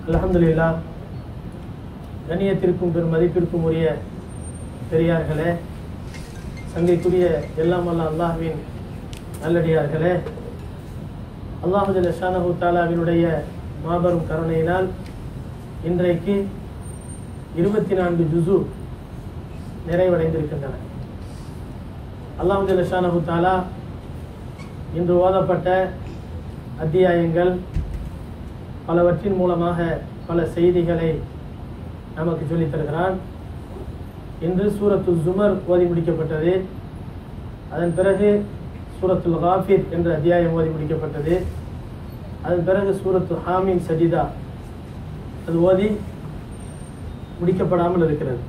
அல்ஹம்துலில்லாஹ். கண்ணியத்திற்கும் பெரும் மதிப்பிற்கும் உரிய பெரியார்களே, சங்கைக்குரிய எல்லாம் வல்ல அல்லாஹ்வின் நல்லடியார்களே, அல்லாஹ் ஜல்ல ஷானஹு தஆலாவினுடைய மாபெரும் கருணையினால் இன்றைக்கு 24 ஜுஸு நிறைவடைந்திருக்கின்றன. அல்லாஹ் ஜல்ல ஷானஹு தஆலா இன்று ஓதப்பட்ட அத்தியாயங்கள் பலவற்றின் மூலமாக பல செய்திகளை நமக்கு சொல்லித் தருகிறான். இன்று சூரத்து ஜுமர் ஓதி முடிக்கப்பட்டது. அதன் பிறகு சூரத்துல் காஃபிர் என்ற அத்தியாயம் ஓதி முடிக்கப்பட்டது. அதன் பிறகு சூரத்து ஹாமீம் சஜிதா அது ஓதி முடிக்கப்படாமல் இருக்கிறது.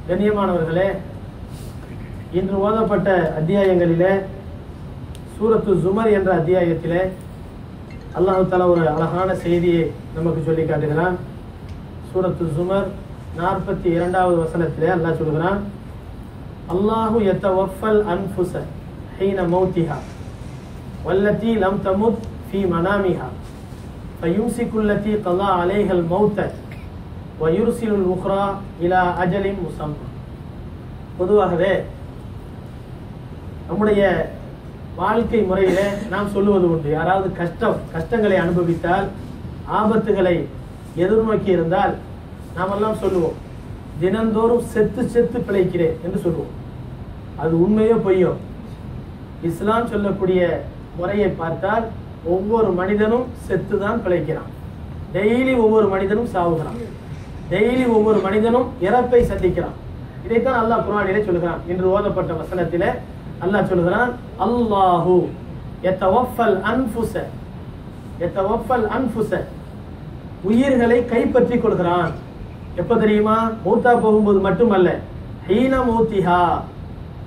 கண்ணியமானவர்களே, இன்று ஓதப்பட்ட அத்தியாயங்களிலே சூரத்து ஜுமர் என்ற அத்தியாயத்திலே அல்லாஹ் தஆலா ஒரு அழகான செய்தியை நமக்கு சொல்லி காட்டுகிறான். சூரத்து ஜுமர் 42வது வசனத்திலே அல்லாஹ் சொல்கிறான், அல்லாஹு யதவஃபல் அன்ஃபுஸ ஹீன மௌத்திஹா வல்லதி லம் தமுத் ஃபீ மனாமிஹா ஃபயும்சிகுல்லதி கலா அலைஹல் மௌத வயுர்சிலுல் உக்ரா இலா அஜலின் முஸம்மா. பொதுவாகவே நம்முடைய வாழ்க்கை முறையிலே நாம் சொல்லுவது உண்டு, யாராவது கஷ்டங்களை அனுபவித்தால், ஆபத்துகளை எதிர்நோக்கி இருந்தால் நாம் எல்லாம் சொல்லுவோம், தினந்தோறும் செத்து செத்து பிழைக்கிறேன் என்று சொல்லுவோம். அது உண்மையோ பொய்யோ? இஸ்லாம் சொல்லக்கூடிய முறையை பார்த்தால் ஒவ்வொரு மனிதனும் செத்து தான் பிழைக்கிறான். டெய்லி ஒவ்வொரு மனிதனும் சாவுகிறான். டெய்லி ஒவ்வொரு மனிதனும் இறப்பை சந்திக்கிறான். இதைத்தான் அல்லாஹ் குர்ஆனிலே சொல்கிறான். இன்று ஓதப்பட்ட வசனத்திலே அல்லாஹ் சொல்கிறான், அல்லாஹு யதவஃபல் அன்ஃபுஸ, யதவஃபல் அன்ஃபுஸ, உயிர்களை கைப்பற்றி கொள்கிறான். எப்ப தெரியுமா? மூத்தா போகும்போது மட்டுமல்ல, ஹீன மௌத்திஹா,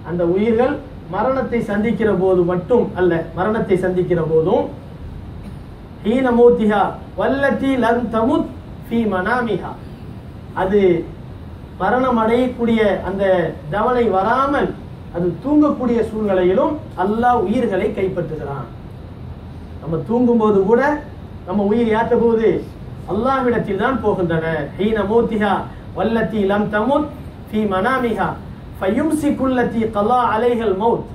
அந்த உயிர்கள் மரணத்தை சந்திக்கிற போது மட்டும் அல்ல, மரணத்தை சந்திக்கிற போதும், ஹீன மௌத்திஹா வல்லதி லன் தமுத் ஃபீ மனாமிஹா, அது மரணம் அடையக்கூடிய அந்த தவணை வராமல் அது தூங்கக்கூடிய சூழ்நிலையிலும் அல்லாஹ் உயிர்களை கைப்பற்றுகிறான். நம்ம தூங்கும் போது கூட நம்ம உயிர் யாற்ற போகுது? அல்லாஹ்விடத்தில் தான் போகின்றன. ஹீன மௌத்திஹா வல்லதி லம் தமுத் ஃபீ மனாமிஹா ஃபயும்சிகுல்லதி கலா அலைஹல் மௌத்,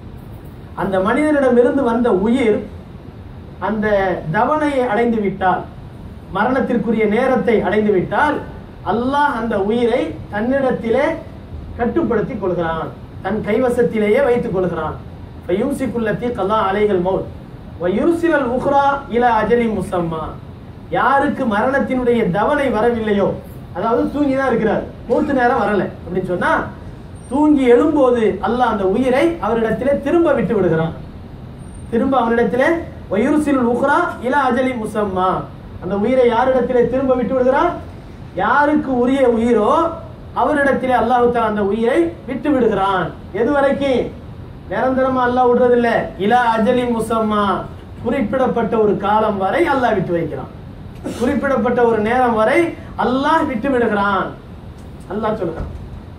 அந்த மனிதனிடமிருந்து வந்த உயிர் அந்த தவணையை அடைந்து விட்டால், மரணத்திற்குரிய நேரத்தை அடைந்து விட்டால், அல்லாஹ் அந்த உயிரை தன்னிடத்திலே கட்டுப்படுத்திக் கொள்கிறான், தன் கைவசத்திலேயே வைத்துக் கொள்கிறான். ஃபயும்சிகுல்லதி கலா அலைஹல் மௌத் வயுர்சிலுல் உக்ரா இலா அஜலின் முஸம்மா, யாருக்கு மரணத்தினுடைய தவணை வரவில்லையோ, அதாவது தூங்கி தான் இருக்கிறார், மூத்து நேரம் வரல அப்படின்னு சொன்னா, தூங்கி எழும்போது அல்லாஹ் அந்த உயிரை அவரிடத்திலே திரும்ப விட்டு விடுகிறான். திரும்ப அவரிடத்திலே வயுர்சிலுல் உக்ரா இலா அஜலின் முஸம்மா, அந்த உயிரை யாரிடத்திலே திரும்ப விட்டு விடுகிறான்? யாருக்கு உரிய உயிரோ அவரிடத்திலே அல்லாஹ் தஆலா அந்த உயிரை விட்டு விடுகிறான். எது வரைக்கும்? நிரந்தரமா அல்லாஹ் விடுறதில்ல, இலா அஜலின் முஸம்மா, குறிப்பிடப்பட்ட ஒரு காலம் வரை அல்லாஹ் விட்டு வைக்கிறான். குறிப்பிடப்பட்ட ஒரு நேரம் வரை அல்லாஹ் விட்டு விடுகிறான். அல்லாஹ் சொல்கிறான்.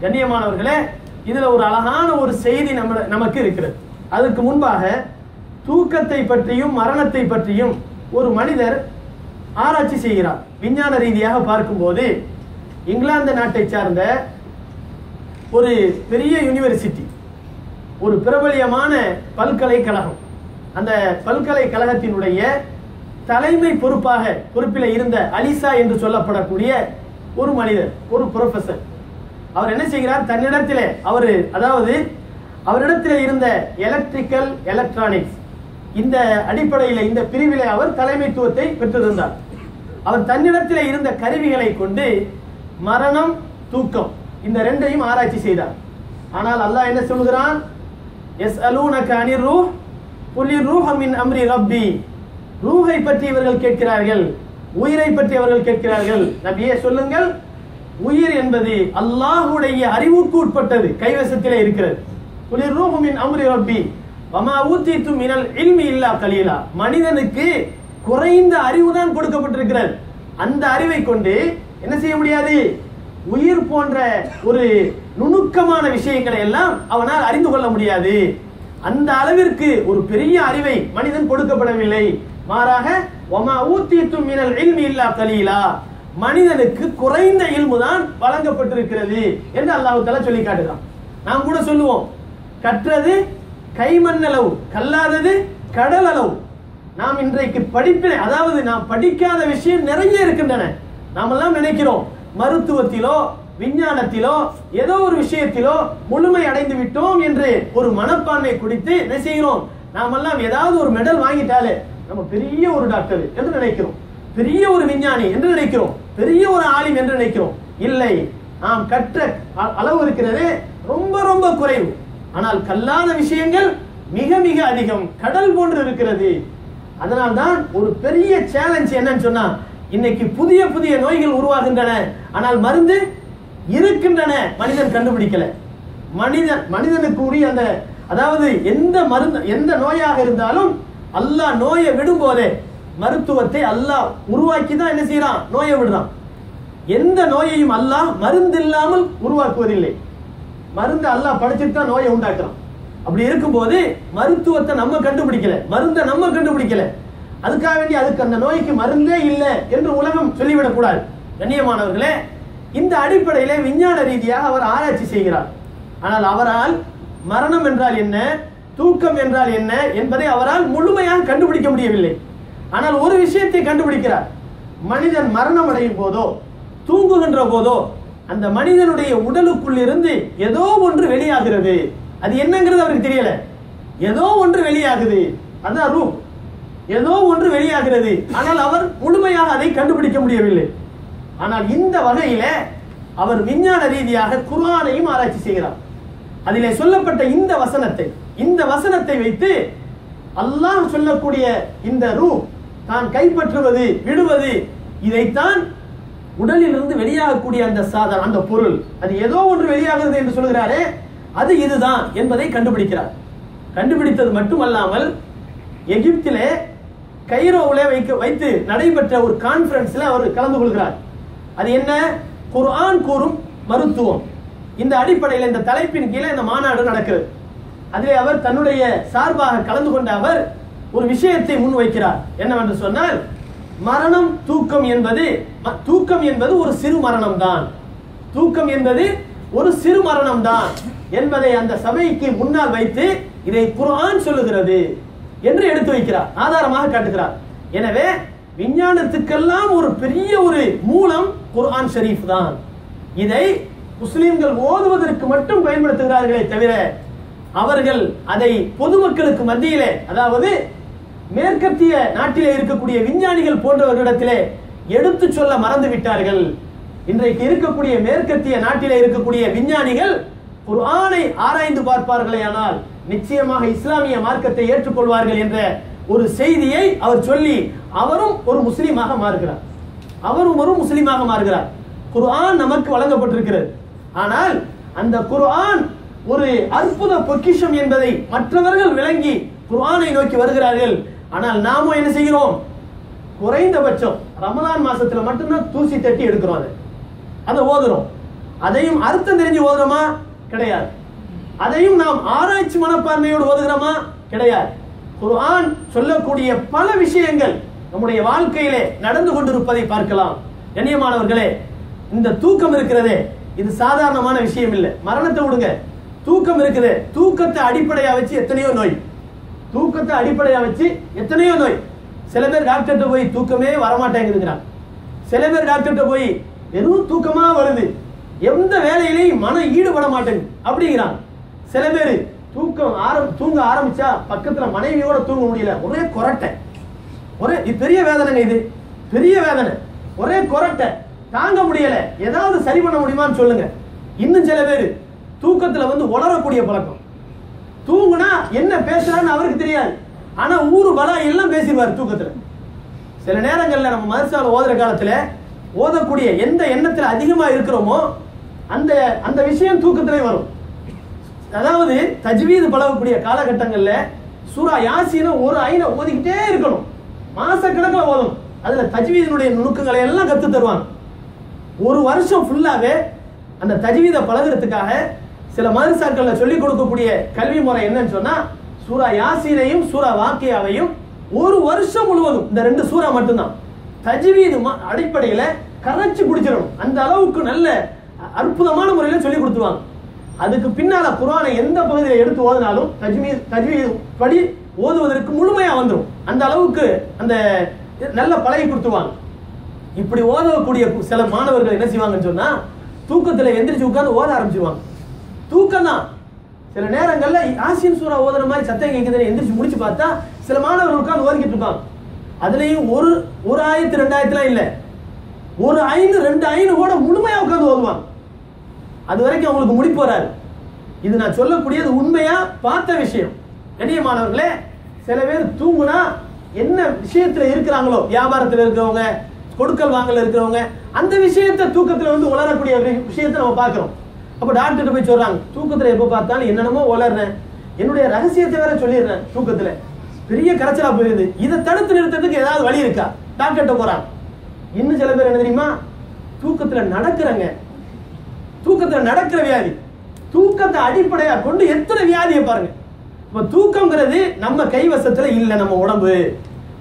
கண்ணியமானவர்களே, இதுல ஒரு அழகான ஒரு செய்தி நமக்கு இருக்கிறது. அதுக்கு முன்பாக தூக்கத்தை பற்றியும் மரணத்தை பற்றியும் ஒரு மனிதர் ஆராய்ச்சி செய்கிறார். விஞ்ஞான ரீதியாக பார்க்கும்போது இங்கிலாந்து நாட்டை சார்ந்த ஒரு பெரிய யூனிவர்சிட்டி, ஒரு பிரபலியமான பல்கலைக்கழகம், அந்த பல்கலைக்கழகத்தினுடைய தலைமை பொறுப்பில் இருந்த அலிசா என்று சொல்லப்படக்கூடிய ஒரு மனிதர், ஒரு ப்ரொஃபசர், அவர் என்ன செய்கிறார்? தன்னிடத்திலே அவரிடத்திலே இருந்த எலக்ட்ரிக்கல் எலக்ட்ரானிக்ஸ் இந்த அடிப்படையில் இந்த பிரிவிலே அவர் தலைமைத்துவத்தை பெற்றிருந்தார். அவர் தன்னிடத்திலே இருந்த கருவிகளை கொண்டு மரணம், தூக்கம் இந்த ரெண்டையும் ஆராய்ச்சி செய்தார். ஆனால் அல்லாஹ் என்ன சொல்கிறான்? யஸ்அலூனக அனிர் ரூஹ் குலிர் ரூஹ மின் அம்ரி ரப்பி, ரூஹை பற்றி இவர்கள் கேட்கிறார்கள், உயிரை பற்றி அவர்கள் கேட்கிறார்கள். நபியே சொல்லுங்கள், உயிர் என்பது அல்லாஹ்வுடைய அறிவுக்கு உட்பட்டது, கைவசத்திலே இருக்கிறது. குலிர் ரூஹ மின் அம்ரி ரப்பி வமா ஊதீது மினல் இல்மி இல்லா கலீலா, மனிதனுக்கு குறைந்த அறிவு தான் கொடுக்கப்பட்டிருக்கிறது. அந்த அறிவை கொண்டு என்ன செய்ய முடியாது? உயிர் போன்ற ஒரு நுணுக்கமான விஷயங்களை எல்லாம் அவனால் அறிந்து கொள்ள முடியாது. அந்த அளவிற்கு ஒரு பெரிய அறிவை மனிதன் கொடுக்கப்படவில்லை. மாறாக வமா ஊத்தீதும் மினல் இல்மி இல்லா கலீலா, மனிதனுக்கு குறைந்த இல்மு தான் வழங்கப்பட்டிருக்கிறது என்று அல்லாஹ் தஆலா சொல்லி காட்டுகிறான். நாம் கூட சொல்லுவோம், கற்றது கைமண்ணளவு, கல்லாதது கடல் அளவு. நாம் இன்றைக்கு அதாவது நாம் படிக்காத விஷயம் நிறைய இருக்கின்றன. நாம் எல்லாம் நினைக்கிறோம் மருத்துவத்திலோ விஞ்ஞானத்திலோ ஏதோ ஒரு விஷயத்திலோ முழுமை அடைந்து விட்டோம் என்று ஒரு மனப்பான்மை குடித்து என்ன செய்கிறோம், நாம் எல்லாம் ஏதாவது ஒரு மெடல் வாங்கிட்டாலே நம்ம பெரிய ஒரு டாக்டர் என்று நினைக்கிறோம், பெரிய ஒரு விஞ்ஞானி என்று நினைக்கிறோம், பெரிய ஒரு ஆலிம் என்று நினைக்கிறோம். இல்லை, நாம் கற்ற அளவு இருக்கிறது ரொம்ப ரொம்ப குறைவு. ஆனால் கல்லாத விஷயங்கள் மிக மிக அதிகம், கடல் போன்று இருக்கிறது. அதனால்தான் ஒரு பெரிய சேலஞ்ச் என்னன்னு சொன்னா, இன்னைக்கு புதிய புதிய நோய்கள் உருவாகின்றன, ஆனால் மருந்து இருக்கின்றன, மனிதன் கண்டுபிடிக்கல. மனிதனுக்கு உரிய அந்த அதாவது எந்த மருந்து எந்த நோயாக இருந்தாலும் அல்லாஹ் நோயை விடும் போதே மருத்துவத்தை அல்லாஹ் உருவாக்கி தான் என்ன செய்யறான், நோயை விடுறான். எந்த நோயையும் அல்லாஹ் மருந்து இல்லாமல் உருவாக்குவதில்லை. மருந்து அல்லாஹ் படைச்சிட்டு தான் நோயை உண்டாக்குறான். அப்படி இருக்கும்போது மருத்துவத்தை நம்ம கண்டுபிடிக்கல, மருந்தை நம்ம கண்டுபிடிக்கல, அதுக்காக வேண்டி அதுக்கு அந்த நோய்க்கு மருந்தே இல்லை என்று உலகம் சொல்லிவிடக் கூடாது. கண்ணியமானவர்களே, இந்த அடிப்படையிலே விஞ்ஞான ரீதியாக அவர் ஆராய்ச்சி செய்கிறார். ஆனால் அவரால் மரணம் என்றால் என்ன, தூக்கம் என்றால் என்ன என்பதை அவரால் முழுமையாக கண்டுபிடிக்க முடியவில்லை. ஆனால் ஒரு விஷயத்தை கண்டுபிடிக்கிறார், மனிதன் மரணம் அடையும் போதோ தூங்குகின்ற போதோ அந்த மனிதனுடைய உடலுக்குள் இருந்து ஏதோ ஒன்று வெளியாகிறது. அது என்னங்கிறது அவருக்கு தெரியல, ஏதோ ஒன்று வெளியாகுது, அதான் ரூஹ், ஏதோ ஒன்று வெளியாகிறது. ஆனால் அவர் முழுமையாக அதை கண்டுபிடிக்க முடியவில்லை. ஆனால் இந்த வகையில அவர் விஞ்ஞான ரீதியாக குர்ஆனையும் ஆராய்ச்சி செய்கிறார். அதிலே சொல்லப்பட்ட இந்த வசனத்தை வைத்து அல்லாஹ் சொல்லக்கூடிய இந்த ரூஹ் தான் கைப்பற்றுவது விடுவது, இதைத்தான் உடலில் இருந்து வெளியாகக்கூடிய அந்த பொருள், அது ஏதோ ஒன்று வெளியாகிறது என்று சொல்கிறாரே, அது இதுதான் என்பதை கண்டுபிடிக்கிறார். கண்டுபிடித்தது மட்டுமல்லாமல் எகிப்திலே கைரோவிலே வைத்து நடைபெற்ற ஒரு கான்ஃபரன்ஸ்ல அவர் கலந்து கொள்கிறார். அது என்ன, குர்ஆன் கூறும் மருத்துவம். இந்த அடிப்படையில் இந்த தலைப்பின் கீழே இந்த மாநாடு நடக்கிறது. அதிலே அவர் தன்னுடைய சார்பாக கலந்து கொண்ட அவர் ஒரு விஷயத்தை முன்வைக்கிறார். என்னவென்று சொன்னால், மரணம் தூக்கம் என்பது ஒரு சிறு மரணம் தான், தூக்கம் என்பது ஒரு சிறு மரணம் தான் என்பதை அந்த சபைக்கு முன்னால் வைத்து இதை குர்ஆன் சொல்லுகிறது என்று எடுத்து வைக்கிறார், ஆதாரமாக காட்டுகிறார். எனவே விஞ்ஞானத்துக்கெல்லாம் ஒரு பெரிய ஒரு மூலம் குர்ஆன் ஷரீஃப் தான். இதை முஸ்லிம்கள் ஓதுவதற்கு மட்டும் பயன்படுத்துகிறார்களே தவிர அவர்கள் அதை பொதுமக்களுக்கு மத்தியிலே, அதாவது மேற்கத்திய நாட்டிலே இருக்கக்கூடிய விஞ்ஞானிகள் போன்றவர்களிடத்திலே எடுத்து சொல்ல மறந்து விட்டார்கள். இன்றைக்கு இருக்கக்கூடிய மேற்கத்திய நாட்டிலே இருக்கக்கூடிய விஞ்ஞானிகள் குர்ஆனை ஆராய்ந்து பார்ப்பார்களே ஆனால் நிச்சயமாக இஸ்லாமிய மார்க்கத்தை ஏற்றுக்கொள்வார்கள் என்ற ஒரு செய்தியை அவர் சொல்லி அவரும் ஒரு முஸ்லீமாக மாறுகிறார். குர்ஆன் நமக்கு வழங்கப்பட்டிருக்கிறது. ஆனால் அந்த குர்ஆன் ஒரு அற்புத பொக்கிஷம் என்பதை மற்றவர்கள் விளங்கி குர்ஆனை நோக்கி வருகிறார்கள். ஆனால் நாம என்ன செய்கிறோம், குறைந்தபட்சம் ரமலான் மாசத்துல மட்டும்தான் தூசி தட்டி எடுக்கிறோம், அதை ஓதுறோம். அதையும் அர்த்தம் தெரிஞ்சு ஓதுறோமா? கிடையாது. அதையும் நாம் ஆராய்ச்சி மனப்பான்மையோடு ஓதுகிறோமா? கிடையாது. குர்ஆன் சொல்லக்கூடிய பல விஷயங்கள் நம்முடைய வாழ்க்கையிலே நடந்து கொண்டிருப்பதை பார்க்கலாம். கண்ணியமானவர்களே, இந்த தூக்கம் இருக்கிறதே, இது சாதாரணமான விஷயம் இல்லை. மரணத்தை விடுங்க, தூக்கம் இருக்குது. தூக்கத்தை அடிப்படையா வச்சு எத்தனையோ நோய். சில பேர் டாக்டர்கிட்ட போய் தூக்கமே வரமாட்டேங்குதுங்கிறாங்க. சில பேர் டாக்டர்கிட்ட போய் வெறும் தூக்கமா வருது, எந்த வேலையிலையும் மனம் ஈடுபட மாட்டேங்குது அப்படிங்கிறாங்க. சில பேர் தூங்க ஆரம்பிச்சா பக்கத்துல மனைவியோட தூங்க முடியல, ஒரே கொரட்டை, பெரிய வேதனைங்க, இது பெரிய வேதனை, ஒரே கொரட்டை, தாங்க முடியல, ஏதாவது சரி பண்ண முடியுமான்னு சொல்லுங்க. இன்னும் சில பேர் தூக்கத்துல உளரக்கூடிய பழக்கம். தூங்குனா என்ன பேசுறான்னு அவருக்கு தெரியாது, ஆனா ஊரு பலா எல்லாம் பேசிடுவார் தூக்கத்துல. சில நேரங்கள்ல நம்ம மதரசால ஓதுற காலத்துல ஓதக்கூடிய எந்த எண்ணத்துல அதிகமா இருக்கிறோமோ அந்த விஷயம் தூக்கத்திலே வரும். அதாவது தஜ்வீது பழகக்கூடிய காலகட்டங்கள்ல சூரா யாசீனை ஒரு ஐன ஓதிக்கிட்டே இருக்கணும், மாசக்கணக்கில் ஓதணும். அதுல தஜ்வீதினுடைய நுணுக்கங்களை எல்லாம் கத்து தருவாங்க. ஒரு வருஷம் ஃபுல்லாவே அந்த தஜ்வீதை பழகிறதுக்காக சில மதரசாக்கள்ல சொல்லிக் கொடுக்கக்கூடிய கல்வி முறை என்னன்னு சொன்னா, சூரா யாசீனையும் சூரா வாக்கியாவையும் ஒரு வருஷம் முழுவதும் இந்த 2 சூரா மட்டும்தான் தஜ்வீத் அடிப்படையில கரைச்சு குடிச்சிடணும். அந்த அளவுக்கு நல்ல அற்புதமான முறையில சொல்லி கொடுத்துருவாங்க. அதுக்கு பின்னால குர்ஆனை எந்த பகுதியை எடுத்து ஓதினாலும் தஜ்வீத் படி ஓதுவதற்கு முழுமையா வந்துடும். அந்த அளவுக்கு அந்த நல்ல பழகி கொடுத்துருவாங்க. இப்படி ஓதக்கூடிய சில மாணவர்கள் என்ன செய்வாங்கன்னு சொன்னா தூக்கத்துல எந்திரிச்சு உட்கார்ந்து ஓத ஆரம்பிச்சிருவாங்க. தூக்கம் தான். சில நேரங்கள்ல யாசீன் சூரா ஓதுற மாதிரி சத்தம் கேட்குதுன்னு எந்திரிச்சு முடிச்சு பார்த்தா சில மாணவர்கள் உட்கார்ந்து ஓதிக்கிட்டு இருப்பாங்க. அதுலயும் ஒரு ஆயத்து 2 ஆயத்துலாம் இல்ல, ஒரு 5 2 5 கூட முழுமையா உட்கார்ந்து ஓதுவாங்க. அது வரைக்கும் அவங்களுக்கு முடிப்பு வராது. இது நான் சொல்லக்கூடியது உண்மையா பார்த்த விஷயம். கண்ணியமானவர்களே, சில பேர் தூங்குனா என்ன விஷயத்துல இருக்கிறாங்களோ, வியாபாரத்துல இருக்கிறவங்க, கொடுக்கல் வாங்கல இருக்கிறவங்க, அந்த விஷயத்தை தூக்கத்துல வந்து உளரக்கூடிய விஷயத்தை நம்ம பார்க்கிறோம். அப்ப டாக்டர் போய் சொல்றாங்க, தூக்கத்துல எப்ப பார்த்தாலும் என்னென்னமோ உளர்றேன், என்னுடைய ரகசியத்தை வேற சொல்லிடுறேன், தூக்கத்துல பெரிய கரைச்சலா போயிருது, இதை தடுத்து நிறுத்தத்துக்கு ஏதாவது வழி இருக்கா? டாக்டர்கிட்ட போறாங்க. இன்னும் சில பேர் என்ன தெரியுமா, தூக்கத்துல நடக்கிறங்க, தூக்கத்துல நடக்கிற வியாதி, தூக்கத்தை அடிப்படையா கொண்டு எத்தனை வியாதியை பாருங்க. இப்ப தூக்கம்ங்கிறது நம்ம கைவசத்துல இல்ல, நம்ம உடம்பு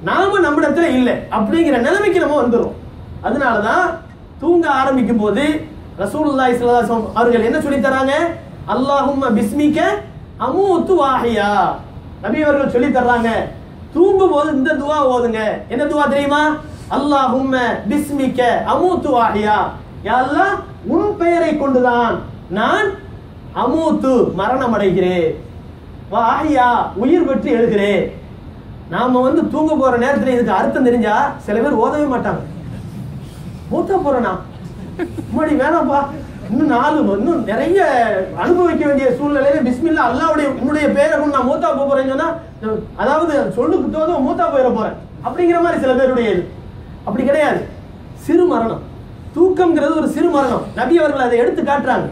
நாம நம்மிடத்துல இல்ல அப்படிங்கிற நிலைமைக்கு நம்ம வந்துடும். அதனாலதான் தூங்க ஆரம்பிக்கும் போது ரசூலுல்லாஹி ஸல்லல்லாஹு அலைஹி வஸல்லம் அவர்கள் என்ன சொல்லி தராங்க, அல்லாஹும்ம பிஸ்மிக அமூது வாஹியா. நபி அவர்கள் சொல்லி தர்றாங்க, தூங்கும் போது இந்த துஆ ஓதுங்க. என்ன துஆ தெரியுமா? அல்லாஹும்ம பிஸ்மிக அமூது வாஹியா. யா அல்லாஹ், உன் பெயரை கொண்டுதான் நான் அமூத்து மரணம் அடைகிறேன், வாஹியா உயிர் பெற்று எழுகிறேன். நாம வந்து தூங்க போற நேரத்துல இதுக்கு அர்த்தம் தெரிஞ்சா சில பேர் ஓதவே மாட்டாங்க. மூத்தா போறேனா முன்னாடி வேணாம்பா, இன்னும் நிறைய அனுபவிக்க வேண்டிய சூழ்நிலையில பிஸ்மில்லா அல்லாஹ்வுடைய என்னுடைய பேரை கொண்டு நான் மூத்தா போறேன்னு சொன்னா, அதாவது சொல்லுக்கு தோதும் மூத்தா போயிட போறேன் அப்படிங்கிற மாதிரி சில பேருடைய இது. அப்படி கிடையாது, சிறு மரணம். தூக்கம்ங்கிறது ஒரு சிறு மரணம். நபி அவர்கள் அதை எடுத்து காட்டுறாங்க.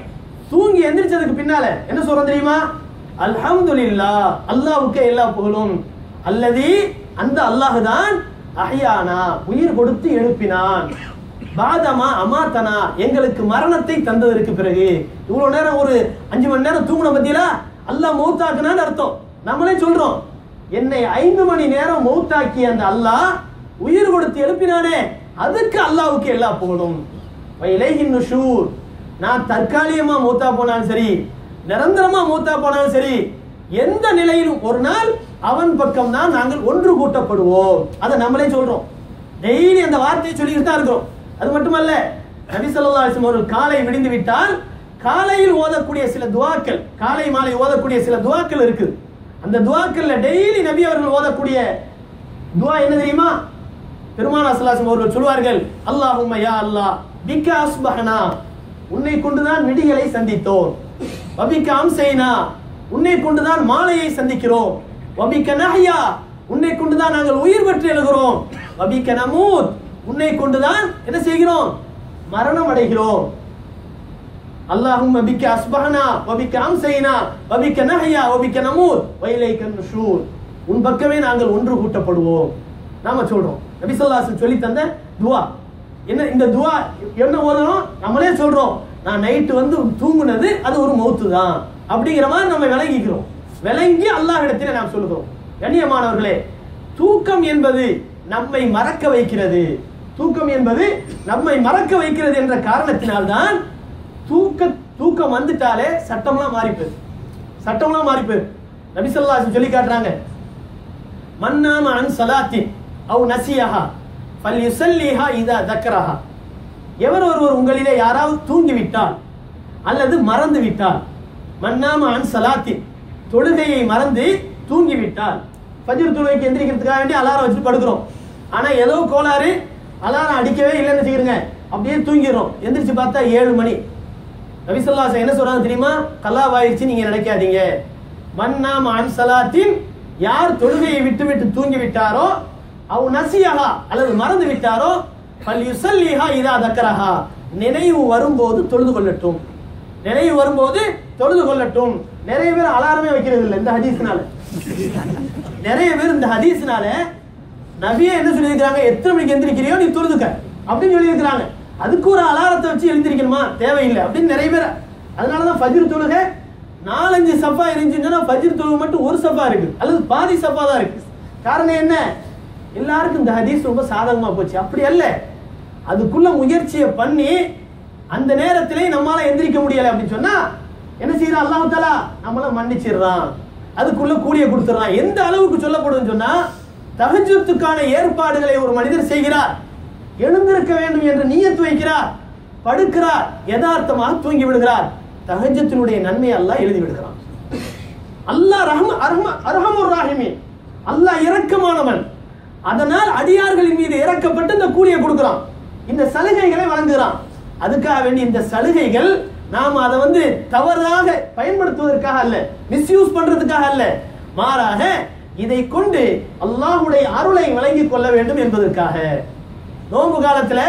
தூங்கி எந்திரிச்சதுக்கு பின்னால என்ன சொல்றோம் தெரியுமா? அல்ஹம்துலில்லாஹ், அல்லாஹ்வுக்கே எல்லா புகழும். அல்லதி, அந்த அல்லாஹ் தான் அஹ்யானா, உயிர் கொடுத்து எழுப்பினான், பாதமா அமாத்தனா, எங்களுக்கு மரணத்தை தந்ததற்கு பிறகு. இவ்வளவு நேரம் ஒரு 5 மணி நேரம் தூங்கின பத்தியா அல்லாஹ் மௌத்தாக்குனான்னு அர்த்தம். நம்மளே சொல்றோம், என்னை 5 மணி நேரம் மௌத்தாக்கி அந்த அல்லாஹ் உயிர் கொடுத்து எழுப்பினானே, அதுக்கு அல்லாஹ்வுக்கு எல்லா புகழும். வைலைஹின் நுஷூர், நான் தற்காலிகமா மௌத்தா போனாலும் சரி, நிரந்தரமா மௌத்தா போனாலும் சரி, எந்த நிலையிலும் ஒரு நாள் அவன் பக்கம் தான் நாங்கள் ஒன்று கூட்டப்படுவோம். அதை நம்மளே சொல்றோம், டெய்லி அந்த வார்த்தையை சொல்லிக்கிட்டு தான் இருக்கிறோம். அது மட்டுமல்ல, நபி ஸல்லல்லாஹு அலைஹி வஸல்லம் அவர்கள் காலை விடிந்து விட்டால் காலையில் ஓதக்கூடிய சில துஆக்கள், காலை மாலை ஓதக்கூடிய சில துஆக்கள் இருக்கு. அந்த துஆக்கள்ல டெய்லி நபி அவர்கள் ஓதக்கூடிய துஆ என்ன தெரியுமா? பெருமானார் ஸல்லல்லாஹு அலைஹி வஸல்லம் அவர்கள் சொல்வார்கள், அல்லாஹும்ம யா அல்லாஹ் பிக அஸ்பஹனா, உன்னை கொண்டுதான் விடிகளை சந்தித்தோம். வபிக அம்சைனா, உன்னை கொண்டுதான் மாலையை சந்திக்கிறோம். வபிக நஹ்யா, உன்னை கொண்டுதான் நாங்கள் உயிர் பெற்று எழுகிறோம். வபிக நமூத், உன்னை கொண்டுதான் என்ன செய்கிறோம்? மரணம் அடைகிறோம். அல்லாஹும்ம பிக அஸ்பஹனா வபிக அம்சைனா வபிக நஹ்யா வபிக நமூத் வைலைக்கன் நுஷூர், உன் பக்கமே நாங்கள் ஒன்று கூட்டப்படுவோம். நாம சொல்றோம், நபி ஸல்லல்லாஹு அலைஹி வஸல்லம் சொல்லி தந்த துஆ என்ன? இந்த துஆ என்ன ஓதணும்? நம்மளே சொல்றோம், நான் நைட்டு வந்து தூங்குனது அது ஒரு மௌத்து தான் அப்படிங்கிற மாதிரி நம்ம விளங்கிக்கிறோம். விளங்கி அல்லாஹ்விடத்திலே நாம் சொல்லுகிறோம். கண்ணியமானவர்களே, தூக்கம் என்பது நம்மை மறக்க வைக்கிறது. தூக்கம் என்பது நம்மை மறக்க வைக்கிறது என்ற காரணத்தினால்தான் தூக்கம் வந்துட்டாலே சட்டம்லாம் மாறிப்போகுது. சட்டம்லாம் மாறிப்போகுது. நபி ஸல்லல்லாஹு அலைஹி வஸல்லம் சொல்லி காட்டுறாங்க, மன்னாம அன் ஸலாத்தின் அவ் நஸியஹா ஃபல்யுஸல்லிஹா இதா தக்கரஹா. எவர் ஒருவர் உங்களிலே யாராவது தூங்கி விட்டால் அல்லது மறந்து விட்டால், மன்னாம அன் ஸலாத்தின், தொழுகையை மறந்து தூங்கி விட்டால், ஃபஜ்ர் தொழுகைக்கு எந்திரிக்கிறதுக்காக வேண்டி அலாரம் வச்சு படுக்கிறோம், ஆனா ஏதோ கோளாறு, அலாரம் அடிக்கவே இல்லைன்னு வச்சுக்கிறோங்க, அப்படியே தூங்கிடுறோம். எந்திரிச்சு பார்த்தா 7 மணி. நபி ஸல்லல்லாஹு அலைஹி வஸல்லம் என்ன சொல்றாங்க தெரியுமா? கலாவாயிருச்சு நீங்க நினைக்காதீங்க. மன்னாம அன் ஸலாத்தின், யார் தொழுகையை விட்டு தூங்கி விட்டாரோ, அவ் நஸியஹா அல்லது மறந்து விட்டாரோ, ஃபல்யுஸல்லிஹா இதா தக்கரஹா, நினைவு வரும்போது தொழுது கொள்ளட்டும். நினைவு வரும்போது தொழுது கொள்ளட்டும். நிறைய பேர் அலாரமே வைக்கிறது இல்லை இந்த ஹதீஸ்னால. நிறைய பேர் இந்த ஹதீஸ்னால நபியே என்ன சொல்லியிருக்கிறாங்க, எத்தனை மணிக்கு எந்திரிக்கிறியோ நீ தொழுதுக்க அப்படின்னு சொல்லியிருக்கிறாங்க. அதுக்கு ஒரு அலாரத்தை வச்சு எழுந்திருக்கணுமா? தேவையில்லை அப்படின்னு நிறைய பேர். அதனாலதான் ஃபஜ்ர் தொழுகை 4-5 சஃபா இருந்துச்சுன்னா ஃபஜ்ர் தொழுகை மட்டும் ஒரு சஃபா இருக்கு அல்லது பாதி சஃபா தான் இருக்கு. காரணம் என்ன? எல்லாருக்கும் இந்த ஹதீஸ் ரொம்ப சாதகமா போச்சு. அப்படி அல்ல, அதுக்குள்ள முயற்சியை பண்ணி அந்த நேரத்திலே நம்மளால எந்திரிக்க முடியல அப்படின்னு சொன்னா என்ன செய்யறான்? அல்லாஹ் தஆலா நம்மள மன்னிச்சிடுறான், அதுக்குள்ள கூலியை கொடுத்துறான். எந்த அளவுக்கு சொல்லப்படுதுன்னு சொன்னா, தஹஜ்ஜுதுக்கான ஏற்பாடுகளை ஒரு மனிதர் செய்கிறார், எழுந்திருக்க வேண்டும் என்று நியத்து வைக்கிறார், படுக்கிறார், யதார்த்தமாக தூங்கி விடுகிறார், தஹஜ்ஜுத்தினுடைய நன்மையை அல்லாஹ் எழுதி விடுகிறான். அல்லாஹ் அர்ஹமுர் ராஹிமீன், அல்லாஹ் இரக்கமானவன். அதனால் அடியார்களின் மீது இறக்கப்பட்டு இந்த கூலியை கொடுக்கிறான், இந்த சலுகைகளை வழங்குகிறான். அதுக்காக வேண்டி இந்த சலுகைகள் நாம் அதை தவறாக பயன்படுத்துவதற்காக அல்ல, மிஸ்யூஸ் பண்றதுக்காக அல்ல, மாறாக இதை கொண்டு அல்லாஹ்வுடைய அருளை வழங்கிக் கொள்ள வேண்டும் என்பதற்காக. நோன்பு காலத்துல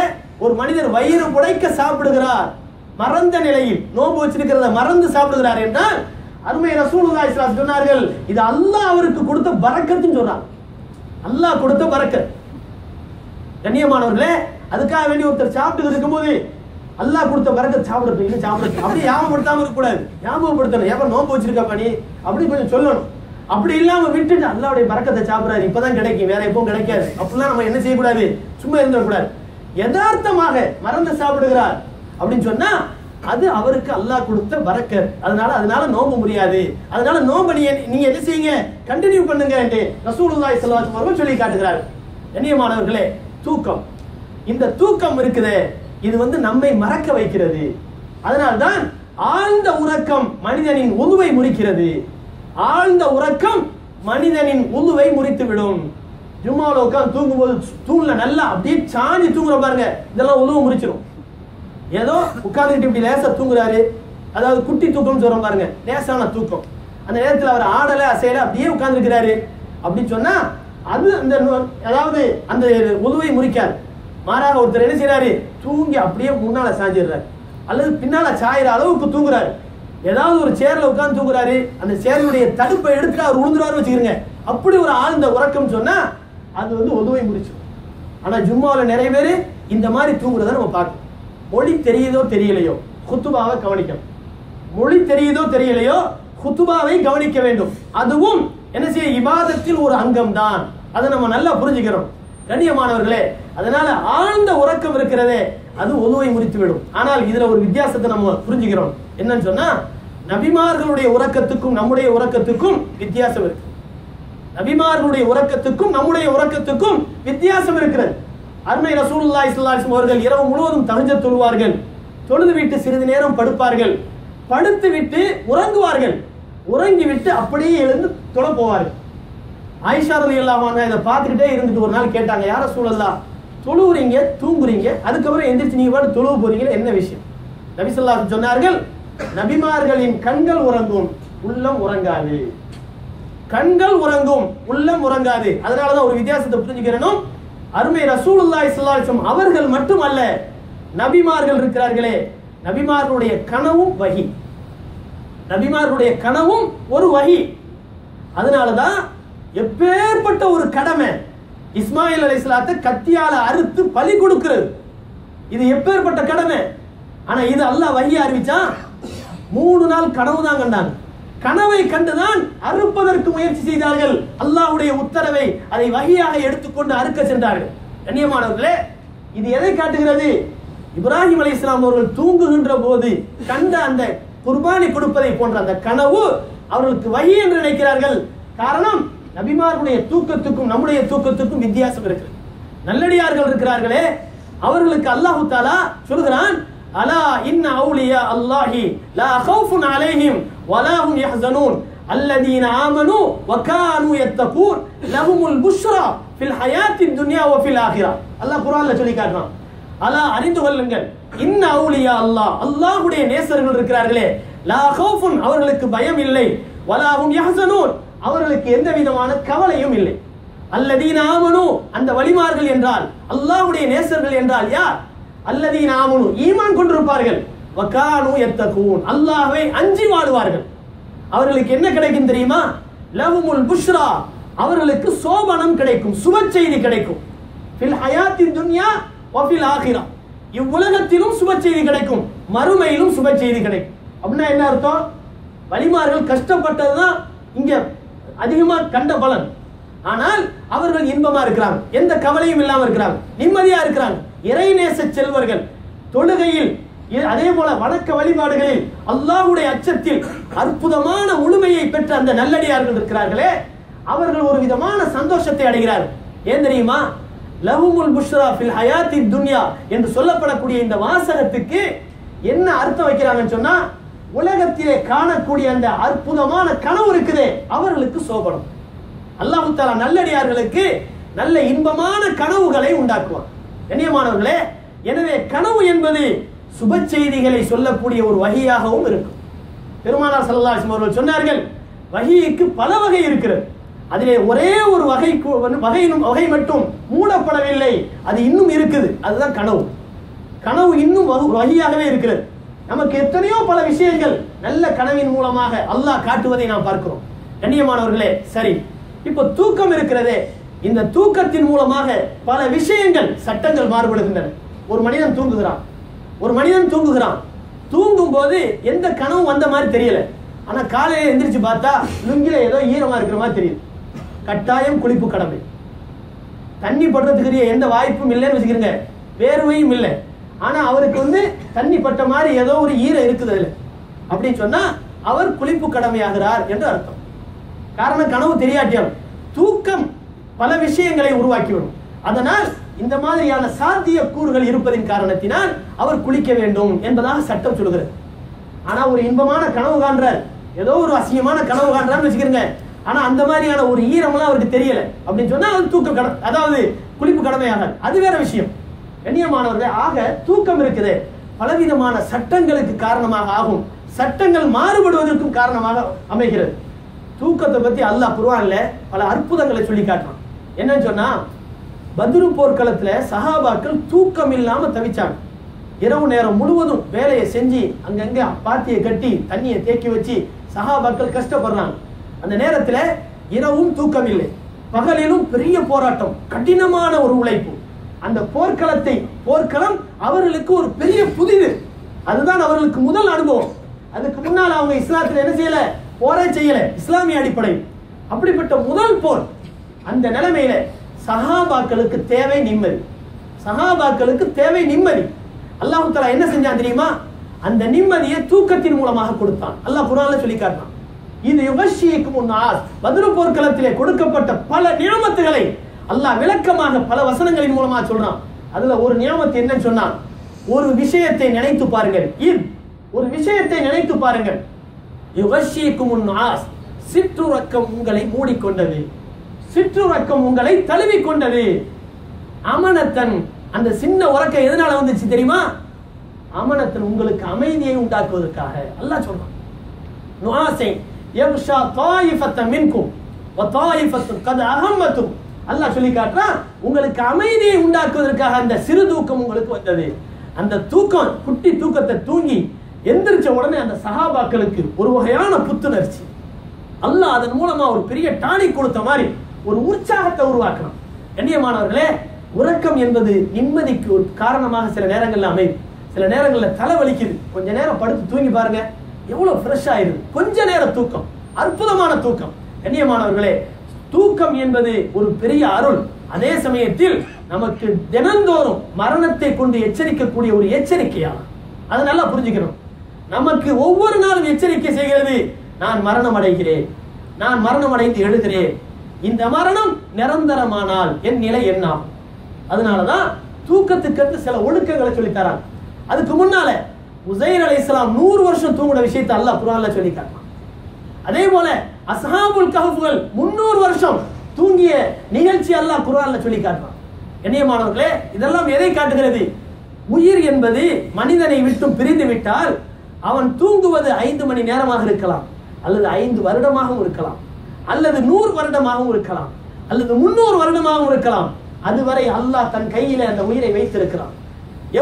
ஒரு மனிதர் வயிறு புடைக்க சாப்பிடுகிறார், மறந்த நிலையில் நோன்பு வச்சிருக்கிறத மறந்து சாப்பிடுகிறார் என்றால் அருமை ரசூலுல்லாஹி ஸல்லல்லாஹு அலைஹி வஸல்லம் சொன்னார்கள், இது அல்லாஹ் அவருக்கு கொடுத்த பரக்கத்துன்னு சொல்றாங்க. அல்லாஹ் கொடுத்த பரக்கத். கண்ணியமானவர்களே, அதுக்காக வேண்டி ஒருத்தர் சாப்பிட்டு இருக்கும்போது அல்லாஹ் கொடுத்த பரக்கத் சாப்பிடுறது இல்லை சாப்பிடுறது அப்படி ஞாபகப்படுத்தாம இருக்க கூடாது, ஞாபகப்படுத்தணும். ஏப்ப நோன்பு வச்சிருக்க பண்ணி அப்படி கொஞ்சம் சொல்லணும். அப்படி இல்லாம விட்டுட்டு அல்லாஹ்வுடைய பரக்கத்தை சாப்பிடுறாரு, இப்பதான் கிடைக்கும், வேற எப்பவும் கிடைக்காது, அப்படிலாம் நம்ம என்ன செய்யக்கூடாது, சும்மா இருந்துடக்கூடாது. யதார்த்தமாக மறந்து சாப்பிடுகிறார் அப்படின்னு சொன்னா அது அவருக்கு அல்லாஹ் கொடுத்த பரக்கத். அதனால நோன்பு முடியாது, அதனால நோன்பு நீங்க என்ன செய்யுங்க, கண்டினியூ பண்ணுங்க என்று ரசூலுல்லாஹி ஸல்லல்லாஹு அலைஹி வஸல்லம் சொல்லி காட்டுகிறார். கண்ணியமானவர்களே, தூக்கம், இந்த தூக்கம் இருக்குதே, இது நம்மை மறக்க வைக்கிறது. அதனால்தான் ஆழ்ந்த உறக்கம் மனிதனின் உதுவை முறிக்கிறது. ஆழ்ந்த உறக்கம் மனிதனின் உதுவை முறித்து விடும். ஜும்மாவுல உட்கார்ந்து தூங்கும்போது தூண்ல நல்லா அப்படியே சாஞ்சி தூங்குற பாருங்க, இதெல்லாம் உதுவை முறிச்சிடும். ஏதோ உட்கார்ந்துட்டு இப்படி லேசா தூங்குறாரு, அதாவது குட்டி தூக்கம் சொல்றோம் பாருங்க, லேசான தூக்கம். அந்த நேரத்தில் அவர் ஆடல அசையல அப்படியே உட்கார்ந்து இருக்கிறாரு அப்படின்னு சொன்னா அது அந்த அதாவது அந்த உதுவை முறிக்காது. மாறாக ஒருத்தர் என்ன செய்யறாரு, தூங்கி அப்படியே முன்னால சாஞ்சிடுறாரு அல்லது பின்னால சாயிற அளவுக்கு தூங்குறாரு. ஏதாவது ஒரு சேர்ல உட்கார்ந்து தூங்குறாரு, அந்த சேருடைய தடுப்பை எடுத்து அவர் உழுந்துறாரு வச்சுக்கிறீங்க, அப்படி ஒரு ஆழ்ந்த உறக்கம் சொன்னா அது உதுவை முடிச்சிடும். ஆனா ஜும்மாவுல நிறைய பேர் இந்த மாதிரி தூங்குறத நம்ம பார்க்கணும். மொழி தெரியுதோ தெரியலையோ குத்துபாவை கவனிக்கணும். மொழி தெரியுதோ தெரியலையோ குத்துபாவை கவனிக்க வேண்டும். அதுவும் என்ன செய்ய, இபாதத்தில் ஒரு அங்கம் தான். அதை நம்ம நல்லா புரிஞ்சுக்கிறோம். கண்ணியமானவர்களே, அதனால ஆழ்ந்த உறக்கம் இருக்கிறதே அது உதுவை முறித்துவிடும். ஆனால் இதுல ஒரு வித்தியாசத்தை நம்ம புரிஞ்சுக்கிறோம். என்னன்னு சொன்னா, நபிமார்களுடைய உறக்கத்துக்கும் நம்முடைய உறக்கத்துக்கும் வித்தியாசம் இருக்கு. நபிமார்களுடைய உறக்கத்துக்கும் நம்முடைய உறக்கத்துக்கும் வித்தியாசம் இருக்கிறது. அருமை ரசூலுல்லாஹி ஸல்லல்லாஹு அலைஹி வஸல்லம் அவர்கள் இரவு முழுவதும் தஹஜ்ஜுத் தொழுவார்கள், தொழுது விட்டு சிறிது நேரம் படுப்பார்கள், படுத்து விட்டு உறங்குவார்கள், உறங்கி விட்டு அப்படியே எழுந்து தொழ போவார்கள். ஆயிஷா ரலியல்லாஹு அன்ஹா இதை பார்த்துக்கிட்டே இருந்துட்டு ஒரு நாள் கேட்டாங்க, யா ரசூலல்லாஹ், தொழுவுறீங்க தூங்குறீங்க, அதுக்கப்புறம் எந்திரிச்சு நீங்க பாட்டு தொழுவு போறீங்க, என்ன விஷயம்? நபி ஸல்லல்லாஹு அலைஹி வஸல்லம் சொன்னார்கள், நபிமார்களின் கண்கள் உறங்கும், உள்ளம் உறங்காது. கண்கள் உறங்கும், உள்ளம் உறங்காது. அதனாலதான் ஒரு வித்தியாசத்தை புரிஞ்சுக்கிறணும். அருமை ரசூலுல்லாஹி ஸல்லல்லாஹு அலைஹி வஸல்லம் அவர்கள் மட்டுமல்ல, நபிமார்கள் இருக்கிறார்களே, நபிமார்களுடைய கனவும் வஹி, நபிமார்களுடைய கனவும் ஒரு வஹி. அதனாலதான் எப்பேற்பட்ட ஒரு கடமை இஸ்மாயில் அலைஹிஸ்ஸலாத்தை கத்தியால அறுத்து பலி கொடுக்கிறது, இது எப்பேற்பட்ட கடமை. ஆனா இது அல்லாஹ் வஹியா அறிவிச்சான். 3 நாள் கனவு தான் கண்டாங்க. கனவை கண்டுதான் அறுப்பதற்கு முயற்சி செய்தார்கள். அல்லாஹ்வுடைய உத்தரவை அதை வஹியாக எடுத்துக்கொண்டு அறுக்க சென்றார்கள். கண்ணியமானவர்களே, இது எதை காட்டுகிறது? இப்ராஹிம் அலைஹிஸ்ஸலாம் அவர்கள் தூங்குகின்ற போது கண்ட அந்த குர்பானி கொடுப்பதை போன்ற அந்த கனவு அவர்களுக்கு வஹி என்று நினைக்கிறார்கள். காரணம், நபிமார்களுடைய தூக்கத்துக்கும் நம்முடைய தூக்கத்துக்கும் வித்தியாசம் இருக்கு. நல்லடியார்கள் இருக்கிறார்களே, அவர்களுக்கு அல்லாஹ் தஆலா சொல்கிறான், அலா இன்ன அவுலியா அல்லாஹி லா கௌஃபுன் அலைஹிம் வலா ஹும் யஹ்ஸனூன் அல்லதீன ஆமனூ வ கானூ யத்தகூன் லஹுமுல் புஷ்ரா ஃபில் ஹயாத்தித் துன்யா வ ஃபில் ஆகிரா. அல்லாஹ் குர்ஆன்ல சொல்லி காட்டுறான், அலா அறிந்து கொள்ளுங்கள், இன்ன அவுலியா அல்லாஹ், அல்லாஹ்வுடைய நேசர்கள் இருக்கிறார்களே, லா கௌஃபுன் அவர்களுக்கு பயம் இல்லை, வலா ஹும் யஹ்ஸனூன் அவர்களுக்கு எந்த விதமான கவலையும் இல்லை. அல்லதீன ஆமனூ அந்த வலிமார்கள் என்றால் அல்லாஹ்வுடைய நேசர்கள் என்றால் யார்? அல்லதீன ஆமனூ ஈமான் கொண்டிருப்பார்கள், வ கானூ யத்தகூன் அல்லாஹ்வை அஞ்சி வாழுவார்கள். அவர்களுக்கு என்ன கிடைக்கும் தெரியுமா? லஹுமுல் புஷ்ரா அவர்களுக்கு சோபனம் கிடைக்கும், சுப செய்தி கிடைக்கும். ஃபில் ஹயாத்தித் துன்யா வ ஃபில் ஆகிரா இவ்வுலகத்திலும் சுப செய்தி கிடைக்கும், மறுமையிலும் சுப செய்தி கிடைக்கும். அப்படின்னா என்ன அர்த்தம்? வலிமார்கள் கஷ்டப்பட்டதுதான் இங்க அதிகமா கண்ட பலன். ஆனால் அவர்கள் இன்பமா இருக்கிறாங்க, எந்த கவலையும் இல்லாம இருக்கிறாங்க, நிம்மதியா இருக்கிறாங்க. இறைநேச செல்வர்கள் தொழுகையில், அதே போல வணக்க வழிபாடுகளில், அல்லாஹ்வுடைய அச்சத்தில் அற்புதமான முழுமையை பெற்ற அந்த நல்லடியார்கள் இருக்கிறார்களே, அவர்கள் ஒரு விதமான சந்தோஷத்தை அடைகிறார்கள். ஏன் தெரியுமா? லஹுமுல் புஷ்ரா ஃபில் ஹயாத்தி துன்யா என்று சொல்லப்படக்கூடிய இந்த வாசகத்துக்கு என்ன அர்த்தம் வைக்கிறாங்கன்னு சொன்னா, உலகத்திலே காணக்கூடிய அந்த அற்புதமான கனவு இருக்குதே, அவர்களுக்கு சோபனம். அல்லாஹ் தஆலா நல்லடியார்களுக்கு நல்ல இன்பமான கனவுகளை உண்டாக்குவார். கண்ணியமானவர்களே, எனவே கனவு என்பது சுப செய்திகளை சொல்லக்கூடிய ஒரு வகையாகவும் இருக்கும். பெருமானார் ஸல்லல்லாஹு அலைஹி வஸல்லம் அவர்கள் சொன்னார்கள், வஹீக்கு பல வகை இருக்கிறது, அதிலே ஒரே ஒரு வகை மட்டும் மூடப்படவில்லை, அது இன்னும் இருக்குது, அதுதான் கனவு. கனவு இன்னும் வகையாகவே இருக்கிறது. நமக்கு எத்தனையோ பல விஷயங்கள் நல்ல கனவின் மூலமாக அல்லாஹ் காட்டுவதை நாம் பார்க்கிறோம். கண்ணியமானவர்களே, சரி, இப்போ தூக்கம் இருக்கிறதே, இந்த தூக்கத்தின் மூலமாக பல விஷயங்கள், சட்டங்கள் மாறுபடுகின்றன. ஒரு மனிதன் தூங்குகிறான், தூங்கும் போது எந்த கனவு வந்த மாதிரி தெரியல, ஆனா காலையில எந்திரிச்சு பார்த்தா லுங்கில ஏதோ ஈரமா இருக்கிற மாதிரி தெரியுது. கட்டாயம் குளிப்பு கடமை. தண்ணி படுறதுக்கு எந்த வாய்ப்பும் இல்லைன்னு வச்சுக்கிறீங்க, வேர்வையும் இல்லை, ஆனா அவருக்கு தண்ணி பட்ட மாதிரி ஏதோ ஒரு ஈரம் இருக்குது அதுல அப்படின்னு சொன்னா அவர் குளிப்பு கடமையாகிறார் என்று அர்த்தம். காரணம், கனவு தெரியாட்டியாலும் தூக்கம் பல விஷயங்களை உருவாக்கிவிடும். அதனால் இந்த மாதிரியான சாத்திய கூறுகள் இருப்பதின் காரணத்தினால் அவர் குளிக்க வேண்டும் என்பதாக சட்டம் சொல்கிறது. ஆனா ஒரு இன்பமான கனவு காண்றார், ஏதோ ஒரு அசிங்கமான கனவு காண்றான்னு வச்சுக்கிறீங்க, ஆனா அந்த மாதிரியான ஒரு ஈரம்லாம் அவருக்கு தெரியல அப்படின்னு சொன்னா அது தூக்க அதாவது குளிப்பு கடமையாகாது, அது வேற விஷயம். கண்ணியமானவர்களே, ஆக தூக்கம் இருக்குது பலவிதமான சட்டங்களுக்கு காரணமாக ஆகும், சட்டங்கள் மாறுபடுவதற்கும் காரணமாக அமைகிறது. தூக்கத்தை பத்தி அல்லாஹ் குர்ஆன்ல பல அற்புதங்களை சொல்லி காட்டுறான். என்னன்னு சொன்னா, பத்ரு போர்க்களத்துல சஹாபாக்கள் தூக்கம் இல்லாம தவிச்சாங்க. இரவு நேரம் முழுவதும் வேலையை செஞ்சு அங்கங்க பாத்தியை கட்டி தண்ணியை தேக்கி வச்சு சஹாபாக்கள் கஷ்டப்படுறாங்க. அந்த நேரத்துல இரவும் தூக்கம் இல்லை, பகலிலும் பெரிய போராட்டம், கடினமான ஒரு உழைப்பு. அந்த போர்க்களம் அவர்களுக்கு ஒரு பெரிய புதிது, அதுதான் அவர்களுக்கு முதல் அனுபவம். அதுக்கு முன்னால் அவங்க இஸ்லாத்துல என்ன செய்யல, போரே செய்யல, இஸ்லாமிய அடிப்படை. அப்படிப்பட்ட முதல் போர். அந்த நிலைமையில சஹாபாக்களுக்கு தேவை நிம்மதி. அல்லாஹ் தஆலா என்ன செஞ்சான் தெரியுமா? அந்த நிம்மதியை தூக்கத்தின் மூலமாக கொடுத்தான். அல்லாஹ் குர்ஆன்ல சொல்லி காட்டுறான், இது யுகஷியக்கும் உன்னாஸ். பத்ரு போர்க்களத்திலே கொடுக்கப்பட்ட பல நியமத்துகளை அல்லாஹ் விளக்கமாக பல வசனங்களின் மூலமாக சொல்றான். அதுல ஒரு நியமத்து என்னன்னு சொன்னா, ஒரு விஷயத்தை நினைத்து பாருங்கள், ஒரு விஷயத்தை நினைத்து பாருங்கள். யுகஷியக்கும் உன்னாஸ், சிற்றுறக்கம் உங்களை மூடிக்கொண்டது, சிற்றுறக்கம் உங்களை தழுவிக்கொண்டது. அமனத்தன், அந்த சின்ன உறக்கம் எதனால வந்துச்சு தெரியுமா? அமனத்தன், உங்களுக்கு அமைதியை உண்டாக்குவதற்காக. அல்லாஹ் சொல்றான், நுஆஸை யக்ஷா தாயிஃபத்தன் மின்கும் வ தாயிஃபத்துன் கத் அஹம்மத்தும். அல்லாஹ் சொல்லி காட்டுறான், உங்களுக்கு அமைதியை உண்டாக்குவதற்காக அந்த சிறு தூக்கம் உங்களுக்கு வந்தது. அந்த தூக்கம், குட்டி தூக்கத்தை தூங்கி எந்திரிச்ச உடனே அந்த சஹாபாக்களுக்கு ஒரு வகையான புத்துணர்ச்சி. அல்லாஹ் அதன் மூலமா ஒரு பெரிய டானிக் கொடுத்த மாதிரி ஒரு உற்சாகத்தை உருவாக்கணும். கண்ணியமானவர்களே, உறக்கம் என்பது நிம்மதிக்கு ஒரு காரணமாக சில நேரங்கள்ல அமையும். சில நேரங்கள்ல தலை வலிக்குது, கொஞ்ச நேரம் படுத்து தூங்கி பாருங்க, எவ்வளவு ஃப்ரெஷ் ஆயிருது. கொஞ்ச நேரம் தூக்கம், அற்புதமான தூக்கம். கண்ணியமானவர்களே, தூக்கம் என்பது ஒரு பெரிய அருள். அதே சமயத்தில் நமக்கு தினந்தோறும் மரணத்தை கொண்டு எச்சரிக்கக்கூடிய ஒரு எச்சரிக்கையாகும். அதை நல்லா புரிஞ்சுக்கணும். நமக்கு ஒவ்வொரு நாளும் எச்சரிக்கை செய்கிறது, நான் மரணம் அடைகிறேன், நான் மரணம் அடைந்து எழுகிறேன், இந்த மரணம் நிரந்தரமானால் என் நிலை என்ன? அதனாலதான் தூக்கத்துக்கு சில ஒழுக்கங்களை சொல்லி தராங்க. அதுக்கு முன்னால உஸைர் அலைஹிஸ்ஸலாம் 100 வருஷம் தூங்குற விஷயத்தை அல்லாஹ் குர்ஆன்ல சொல்லி காட்டுறான். அதே போல அஸ்ஹாபுல் கஹ்ஃப்கள் 300 வருஷம் தூங்கிய நிகழ்ச்சி அல்லாஹ் குர்ஆன்ல சொல்லி காட்டுறான். கண்ணியமானவர்களே, இதெல்லாம் எதை காட்டுகிறது? உயிர் என்பது மனிதனை விட்டு பிரிந்து விட்டால் அவன் தூங்குவது 5 மணி நேரமாக இருக்கலாம், அல்லது 5 வருடமாகவும் இருக்கலாம், அல்லது 100 வருடமாகவும் இருக்கலாம், அல்லது 300 வருடமாகவும் இருக்கலாம். அதுவரை அல்லாஹ் தன் கையில அந்த உயிரை வைத்திருக்கிறான்.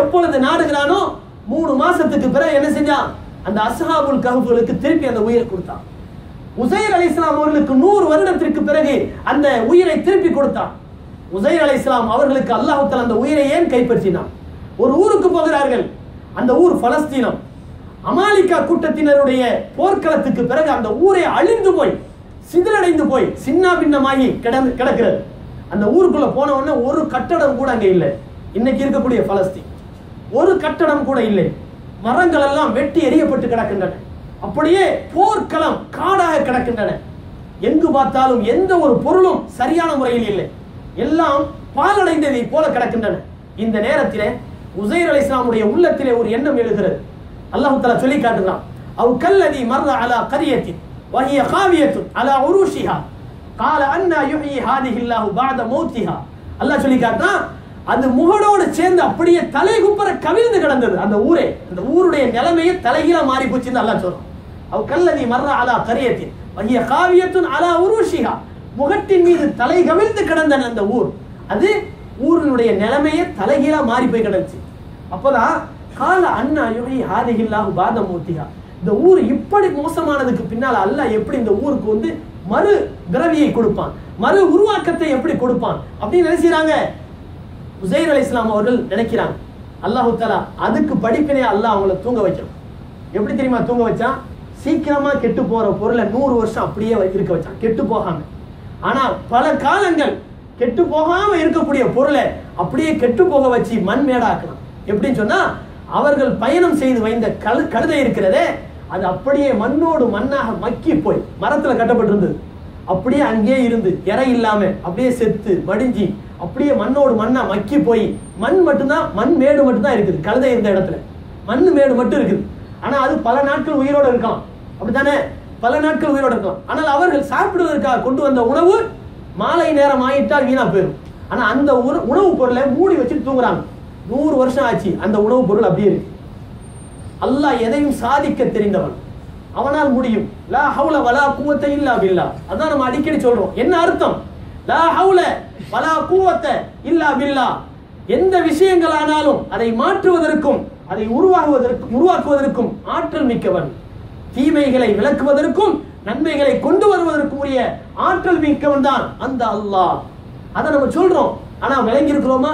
எப்பொழுது நாடுகிறானோ 3 மாசத்துக்கு பிறகு என்ன செஞ்சான்? அந்த அஸ்ஹாபுல் கஹ்ஃப்களுக்கு திருப்பி அந்த உயிரை கொடுத்தான். உஸைர் அலைஹிஸ்ஸலாம் அவர்களுக்கு 100 வருடத்திற்கு பிறகு அந்த உயிரை திருப்பி கொடுத்தான். உஸைர் அலைஹிஸ்ஸலாம் அவர்களுக்கு அல்லாஹ் தஆலா அந்த உயிரை ஏன் கைப்பற்றினான்? ஒரு ஊருக்கு போகிறார்கள், அந்த ஊர் பலஸ்தீனம். அமாலிகா கூட்டத்தினருடைய போர்க்களத்துக்கு பிறகு அந்த ஊரை அழிந்து போய் சிதறடைந்து போய் சின்ன பின்னமாகி கிடக்கிறது. அந்த ஊருக்குள்ள போன உடனே ஒரு கட்டடம் கூட அங்க இல்லை. இன்னைக்கு இருக்கக்கூடிய பலஸ்தீன் ஒரு கட்டடம் கூட இல்லை. மரங்கள் எல்லாம் வெட்டி எறியப்பட்டு கிடக்கின்றன. அப்படியே போர்க்களம் காடாக கிடக்கின்றன. எங்கு பார்த்தாலும் எந்த ஒரு பொருளும் சரியான முறையில் இல்லை. எல்லாம் பாலடைந்ததை போல கிடக்கின்றன. இந்த நேரத்திலே உசைர் அலைஹிஸ்ஸலாமுடைய உள்ளத்திலே ஒரு எண்ணம் எழுகிறது. அல்லாஹ் தஆலா சொல்லி காட்டுகிறான், அவ் கல்லதி மர்ர அலா கரியத்தின் வஹிய காவியத்துன் அலா உருஷிஹா قال ان يحيي هذه الله بعد موتها. அல்லாஹ் சொல்லி காட்டுறான், அது முகடோடு சேர்ந்து அப்படியே தலைகுப்புற கவிழ்ந்து கிடந்தது அந்த ஊரே. அந்த ஊருடைய நிலைமையை தலைகீழா மாறி போச்சுன்னு அல்லாஹ் சொல்றான். அவ் கல்லதி மர்ர அலா கரியத்தின் வஹிய காவியத்துன் அலா உருஷிஹா, முகட்டின் மீது தலை கவிழ்ந்து கிடந்த அந்த ஊர், அது ஊரினுடைய நிலைமையை தலைகீழா மாறி போய் கிடந்துச்சு. அப்பதான் கால அண்ணா யுஹி ஹாதிஹி அல்லாஹு பாத மூத்திஹா, இந்த ஊர் இப்படி மோசமானதுக்கு பின்னால அல்லாஹ் எப்படி இந்த ஊருக்கு வந்து மறு பிறவியை கொடுப்பான், மறு உருவாக்கத்தை எப்படி கொடுப்பான் அப்படின்னு நினைச்சாங்க. உசைர் அலைஹிஸ்ஸலாம் அவர்கள் நினைக்கிறாங்க. அல்லாஹ் தஆலா அதுக்கு படிப்பினே அல்லாஹ் அவங்கள தூங்க வைக்கணும். எப்படி தெரியுமா தூங்க வச்சான்? சீக்கிரமா கெட்டு போற பொருளை 100 வருஷம் அப்படியே இருக்க வச்சான், கெட்டு போகாம. ஆனா பல காலங்கள் கெட்டு போகாம இருக்கக்கூடிய பொருளை அப்படியே கெட்டு போக வச்சு மண்மேடாக்கணும். எப்படின்னு சொன்னா, அவர்கள் பயணம் செய்து வைந்த கழுதை இருக்கிறதே, அது அப்படியே மண்ணோடு மண்ணாக மக்கி போய் மரத்துல கட்டப்பட்டிருந்தது. அப்படியே அங்கேயே இருந்து இறை இல்லாம அப்படியே செத்து மடிஞ்சி அப்படியே மண்ணோடு மண்ணா மக்கி போய் மண் மட்டும்தான், மண் மேடு மட்டும்தான் இருக்குது. கழுதை இருந்த இடத்துல மண் மேடு மட்டும் இருக்குது. ஆனா அது பல நாட்கள் உயிரோடு இருக்கலாம், அப்படித்தானே? பல நாட்கள் உயிரோடு இருக்கலாம். ஆனால் அவர்கள் சாப்பிடுவதற்காக கொண்டு வந்த உணவு மாலை நேரம் ஆயிட்டால் வீணா போயிடும். ஆனா அந்த உணவு பொருளை மூடி வச்சுட்டு தூங்குறாங்க. 100 வருஷம் ஆச்சு, அந்த உணவு பொருள் அப்படியே இருக்கு. அல்லாஹ் எதையும் சாதிக்க தெரிந்தவன், அவனால் முடியும். லா ஹவுல வலா குவத்த இல்லா பில்லாஹ். அதான் நம்ம அடிக்கடி சொல்றோம். என்ன அர்த்தம்? லா ஹவுல வலா குவத்த இல்லா பில்லாஹ். எந்த விஷயங்கள் ஆனாலும் அதை மாற்றுவதற்கும் அதை உருவாக்குவதற்கும் ஆற்றல் மிக்கவன். தீமைகளை விளக்குவதற்கும் நன்மைகளை கொண்டு வருவதற்கும் உரிய ஆற்றல் மிக்கவன் தான் அந்த அல்லாஹ். அதை நம்ம சொல்றோம். ஆனா விளங்கி இருக்கிறோமா?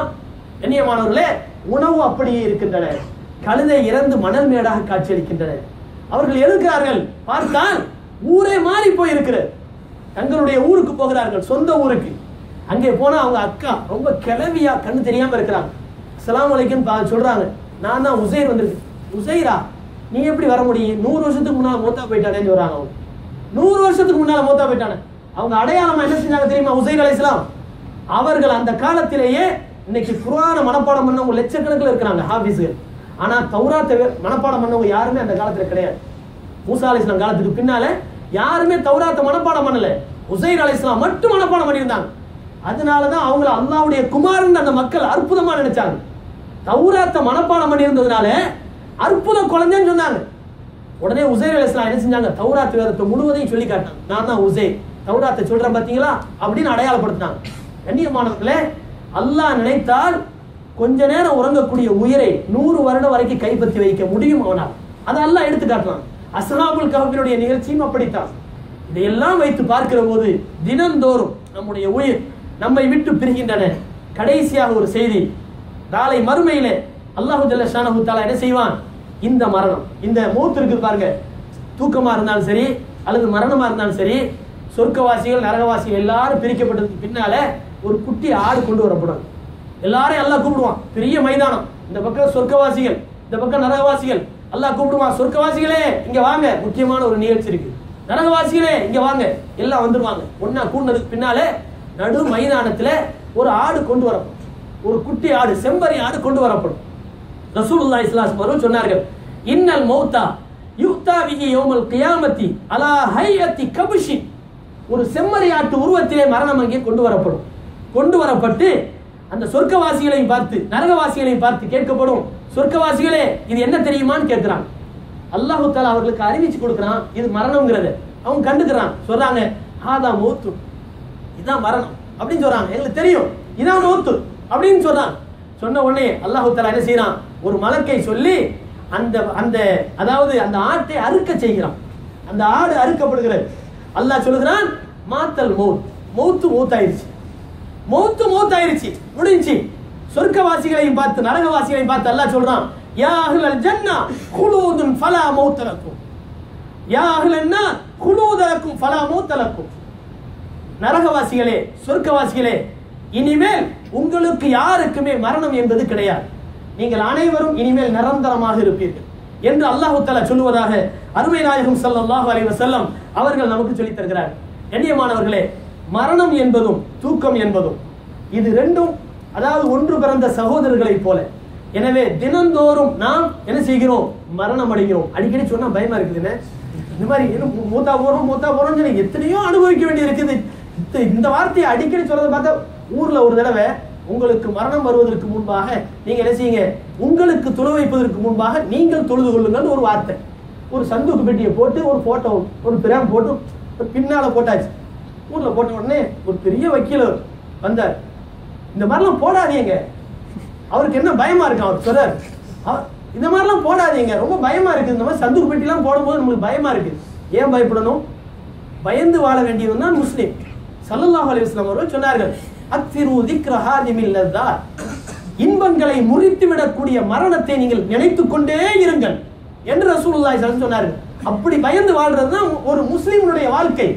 கண்ணியமானவர்களே, உணவு அப்படியே இருக்கின்றன. கழுதை இறந்து மணல் மேடாக காட்சியளிக்கின்றன. அவர்கள் எழுக்கிறார்கள், பார்த்தால் ஊரே மாறி போயிருக்கிறது. தங்களுடைய ஊருக்கு போகிறார்கள், சொந்த ஊருக்கு. அங்கே போனா அவங்க அக்கா ரொம்ப கிளவியா, கண்ணு தெரியாம இருக்கிறாங்க. அஸ்ஸலாமு அலைக்கும் சொல்றாங்க, நான் தான் உசைர் வந்திருக்கு. உசைரா, நீ எப்படி வர முடியும்? 100 வருஷத்துக்கு முன்னால மூத்தா போயிட்டானேன்னு சொல்றாங்க. அவங்க 100 வருஷத்துக்கு முன்னால மூத்தா போயிட்டானே. அவங்க அடையாளமா என்ன செஞ்சாங்க தெரியுமா? உசைர் அலைஹிஸ்ஸலாம் அவர்கள் அந்த காலத்திலேயே, இன்னைக்கு குர்ஆனை மனப்பாடம் பண்ணவங்க லட்சக்கணக்கில் இருக்கிறாங்க ஹாஃபிஸ்கள். ஆனா தௌராத்தை மனப்பாடம் பண்ணவங்க யாருமே அந்த காலத்துல கிடையாது. மூசா அலைஹிஸ்ஸலாம் காலத்துக்கு பின்னால யாருமே தௌராத்தை மனப்பாடம் பண்ணல. உசைர் அலைஹிஸ்ஸலாம் மட்டும் மனப்பாடம் பண்ணியிருந்தாங்க. அதனாலதான் அவங்கள அல்லாஹ்வுடைய குமாரன் அந்த மக்கள் அற்புதமா நினைச்சாங்க. தௌராத்தை மனப்பாடம் பண்ணியிருந்ததுனால அற்புத குழந்தைன்னு சொன்னாங்க. உடனே உசைர் அலைஹிஸ்ஸலாம் என்ன செஞ்சாங்க? தௌராத் வேதத்தை முழுவதையும் சொல்லி காட்டினாங்க. நான் தான் உசைர், தௌராத்தை சொல்றேன் பாத்தீங்களா அப்படின்னு அடையாளப்படுத்தினாங்க. கண்ணியமானவர்களே, அல்லாஹ் நினைத்தால் கொஞ்ச நேரம் உறங்கக்கூடிய உயிரை 100 வருடம் வரைக்கும் கைப்பற்றி வைக்க முடியும் அவனால். அதை அல்லாஹ் எடுத்து காட்டலாம். அஸ்ஹாபுல் கஹ்ஃபினுடைய நிகழ்ச்சியும் அப்படித்தான். இதையெல்லாம் வைத்து பார்க்கிற போது தினந்தோறும் நம்முடைய உயிர் நம்மை விட்டு பிரிகின்றன. கடைசியாக ஒரு செய்தி, நாளை மறுமையிலே அல்லாஹு ஜல்ல ஷானஹு தஆலா என்ன செய்வான்? இந்த மரணம், இந்த மௌத் இருக்கு பாருங்க, தூக்கமா இருந்தாலும் சரி அல்லது மரணமா இருந்தாலும் சரி, சொர்க்கவாசிகள் நரகவாசிகள் எல்லாரும் பிரிக்கப்பட்டதுக்கு பின்னால ஒரு குட்டி ஆடு கொண்டு வரப்படும். எல்லாரையும் அல்லாஹ் கூப்பிடுவான். பெரிய மைதானம், இந்த பக்கம் சொர்க்கவாசிகள், இந்த பக்கம் நரகவாசிகள். அல்லாஹ் கூப்பிடுவான், சொர்க்கவாசிகளே இங்க வாங்க, முக்கியமான ஒரு நிகழ்ச்சி இருக்கு. நரகவாசிகளே இங்க வாங்க. எல்லாம் வந்துருவாங்க. ஒன்னா கூண்டதுக்கு பின்னாலே நடு மைதானத்துல ஒரு ஆடு கொண்டு வரப்படும். ஒரு குட்டி ஆடு, செம்பரி ஆடு கொண்டு வரப்படும். ரசூலுல்லாஹி ஸல்லல்லாஹு அலைஹி வஸல்லம் சொன்னார்கள், இன்னல் மௌத்தா யுக்தா பிஹி யௌமல் கியாமத்தி அலா ஹையத்தி கப்ஷி. ஒரு செம்மறி ஆட்டு உருவத்திலே மரணம் அங்கே கொண்டு வரப்படும். கொண்டு வரப்பட்டு அந்த சொர்க்கவாசிகளையும் பார்த்து நரகவாசிகளையும் பார்த்து கேட்கப்படும், சொர்க்கவாசிகளே இது என்ன தெரியுமான்னு கேட்கிறாங்க. அல்லாஹு தஆலா அவர்களுக்கு அறிவிச்சு கொடுக்குறான், இது மரணம்ங்கிறத. அவங்க கண்டுக்கிறான், சொல்றாங்க, ஹாதா மௌத்து, இதான் மரணம் அப்படின்னு சொல்றாங்க. எங்களுக்கு தெரியும் இதான் மௌத்து அப்படின்னு சொல்றாங்க. சொன்ன உடனே அல்லாஹு தஆலா என்ன செய்யறான்? ஒரு மலக்கை சொல்லி அந்த அந்த அதாவது அந்த ஆட்டை அறுக்க செய்கிறான். அந்த ஆடு அறுக்கப்படுகிறது. அல்லாஹ் சொல்லுகிறான், மாத்தல் மௌத், மௌத்து மௌத்தாயிருச்சு, மௌத்து மௌத்தாயிருச்சு, முடிஞ்சு. சொர்க்கவாசிகளையும் பார்த்து நரகவாசிகளையும் பார்த்து அல்லாஹ் சொல்றான், யா அஹ்லல் ஜன்னா குலூதுன் ஃபலா மௌத் லக்கும், யா அஹ்லன் நார் குலூது லக்கும் ஃபலா மௌத் லக்கும். நரகவாசிகளே சொர்க்கவாசிகளே, இனிமேல் உங்களுக்கு யாருக்குமே மரணம் என்பது கிடையாது, நீங்கள் அனைவரும் இனிமேல் நிரந்தரமாக இருப்பீர்கள் என்று அல்லாஹ் தஆலா சொல்லுவதாக அருமை நாயகம் ஸல்லல்லாஹு அலைஹி வஸல்லம் அவர்கள் நமக்கு சொல்லித் தருகிறார். கண்ணியமானவர்களே, மரணம் என்பதும் தூக்கம் என்பதும் இது ரெண்டும் அதாவது ஒன்று பிறந்த சகோதரர்களை போல. எனவே தினந்தோறும் நாம் என்ன செய்கிறோம்? மரணம் அடைகிறோம். அடிக்கடி சொன்னா பயமா இருக்குதுன்னு இந்த மாதிரி மூத்தா போறோம் எத்தனையோ அனுபவிக்க வேண்டியது இருக்குது. இந்த வார்த்தையை அடிக்கடி சொல்றதை பார்த்தா ஊர்ல ஒரு தடவை உங்களுக்கு மரணம் வருவதற்கு முன்பாக நீங்க என்ன செய்யுங்க, உங்களுக்கு தொழு வைப்பதற்கு முன்பாக நீங்கள் தொழுது கொள்ளுங்கள் ஒரு வார்த்தை. ஒரு சந்தூக்கு பெட்டியை போட்டு ஒரு போட்டோ ஒரு பிரேம் போட்டு பின்னால போட்டாச்சு. ஊர்ல போட்ட உடனே ஒரு பெரிய வக்கீல் வந்தார். இந்த மாதிரிலாம் போடாதீங்க, அவருக்கு என்ன பயமா இருக்கு, அவர் சொல்றாரு இந்த மாதிரிலாம் போடாதீங்க, ரொம்ப பயமா இருக்கு, இந்த மாதிரி சந்தூக்கு பெட்டிலாம் போடும்போது நம்மளுக்கு பயமா இருக்கு. ஏன் பயப்படணும்? பயந்து வாழ வேண்டியவன் தான் முஸ்லிம். ஸல்லல்லாஹு அலைஹி வஸல்லம் அவர்கள் சொன்னார்கள், அக்ஸிரு திக்ர ஹாதிமில் லஸ்ஸாத், இன்பங்களை முறித்து விடக்கூடிய மரணத்தை நீங்கள் நினைத்துக் கொண்டே இருங்கள் என்று ரசூலுல்லாஹி ஸல்லல்லாஹு அலைஹி வஸல்லம் சொன்னார்கள். அப்படி பயந்து வாழ்றதுதான் ஒரு முஸ்லிமுடைய வாழ்க்கை.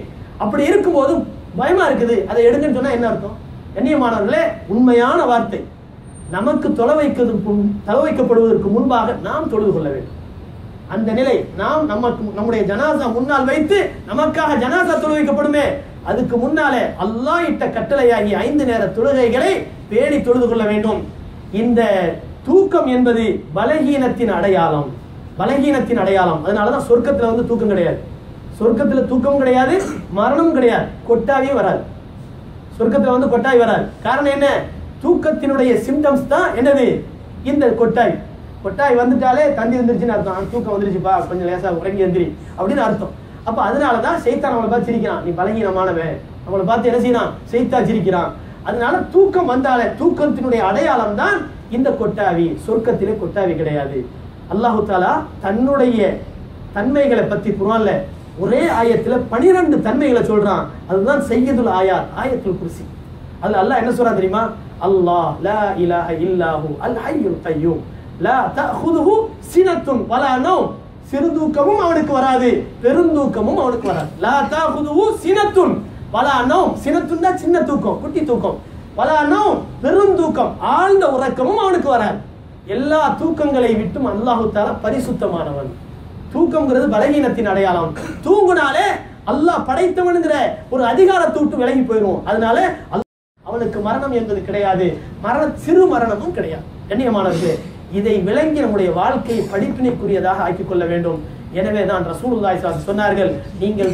அப்படி இருக்கும்போது பயமா இருக்குது, அதை எடுங்கன்னு சொன்னா என்ன அர்த்தம்? கண்ணியமானவர்களே, உண்மையான வார்த்தை நமக்கு தொலை வைக்கப்படுவதற்கு முன்பாக நாம் தொழுது கொள்ள வேண்டும். அந்த நிலை நாம் நம்முடைய ஜனாசா முன்னால் வைத்து நமக்காக ஜனாசா தொழு வைக்கப்படுமே, அதுக்கு முன்னாலே அல்லாஹ் இட்ட கட்டளையாகி 5 நேர தொழுகைகளை பேணி தொழுது கொள்ள வேண்டும். இந்த தூக்கம் என்பது பலகீனத்தின் அடையாளம், பலகீனத்தின் அடையாளம். அதனாலதான் சொர்க்கத்துல வந்து தூக்கம் கிடையாது, சொர்க்கத்துல தூக்கம் கிடையாது, மரணம் கிடையாது, கொட்டாவே வராது. சொர்க்கத்துல வந்து கொட்டாய் வராது. காரணம் என்ன? தூக்கத்தினுடைய சிம்டம்ஸ் தான் என்னது? இந்த கொட்டாய். கொட்டாய் வந்துட்டாலே தண்ணி வந்துருச்சுன்னு அர்த்தம், தூக்கம் வந்துருச்சுப்பா கொஞ்சம் லேசா உறங்கி எந்திரி அப்படின்னு அர்த்தம். அப்ப அதனாலதான் சைத்தான் நம்மளை பார்த்து சிரிக்கிறான், நீ பலகீனமானவன், நம்மளை பார்த்து என்ன செய்யறான்? சைத்தான் சிரிக்கிறான். அதனால தூக்கம் வந்தாலே தூக்கத்தினுடைய அடையாளம் தான் இந்த கொட்டாவி. சொர்க்கத்திலே கொட்டாவி கிடையாது. அல்லாஹு தஆலா தன்னுடைய தன்மைகளை பத்தி குர்ஆன்ல ஒரே ஆயத்துல 12 தன்மைகளை சொல்றான். அதுதான் சையதுல் ஆயாத், ஆயத்துல் குர்சி. அதுல அல்லாஹ் என்ன சொல்றான் தெரியுமா? அல்லாஹ் லா இலாஹ இல்லாஹு அல் ஹய்யுல் கய்யூம் லா தஅخذஹு சினத்துன் வலா நௌம், சிறுதூக்கமும் அவனுக்கு வராது, பெருந்தூக்கமும் அவனுக்கு வராது. லா தஅخذஹு சினத்துன் வலா நௌம், சினத்துன்னா சின்ன தூக்கம், குட்டி தூக்கம், வலா நௌம் பெருந்தூக்கம், ஆழ்ந்த உறக்கமும் அவனுக்கு வராது. எல்லா தூக்கங்களை விட்டும் அல்லாஹ் தஆலா பரிசுத்தமானவன். தூக்கம்ங்கிறது பலகீனத்தின் அடையாளம். தூங்குனாலே அல்லாஹ் படைத்தவன்கிற ஒரு அதிகாரத்தை விட்டு விலகி போயிடும். அதனால அவனுக்கு மரணம் என்பது கிடையாது, சிறு மரணமும் கிடையாது. கண்ணியமானவர்களே, இதை விளங்கி நம்முடைய வாழ்க்கையை படிப்பினைக்குரியதாக ஆக்கிக் கொள்ள வேண்டும். எனவே தான் ரசூலுல்லாஹி ஸல்லல்லாஹு அலைஹி வஸல்லம் சொன்னார்கள், நீங்கள்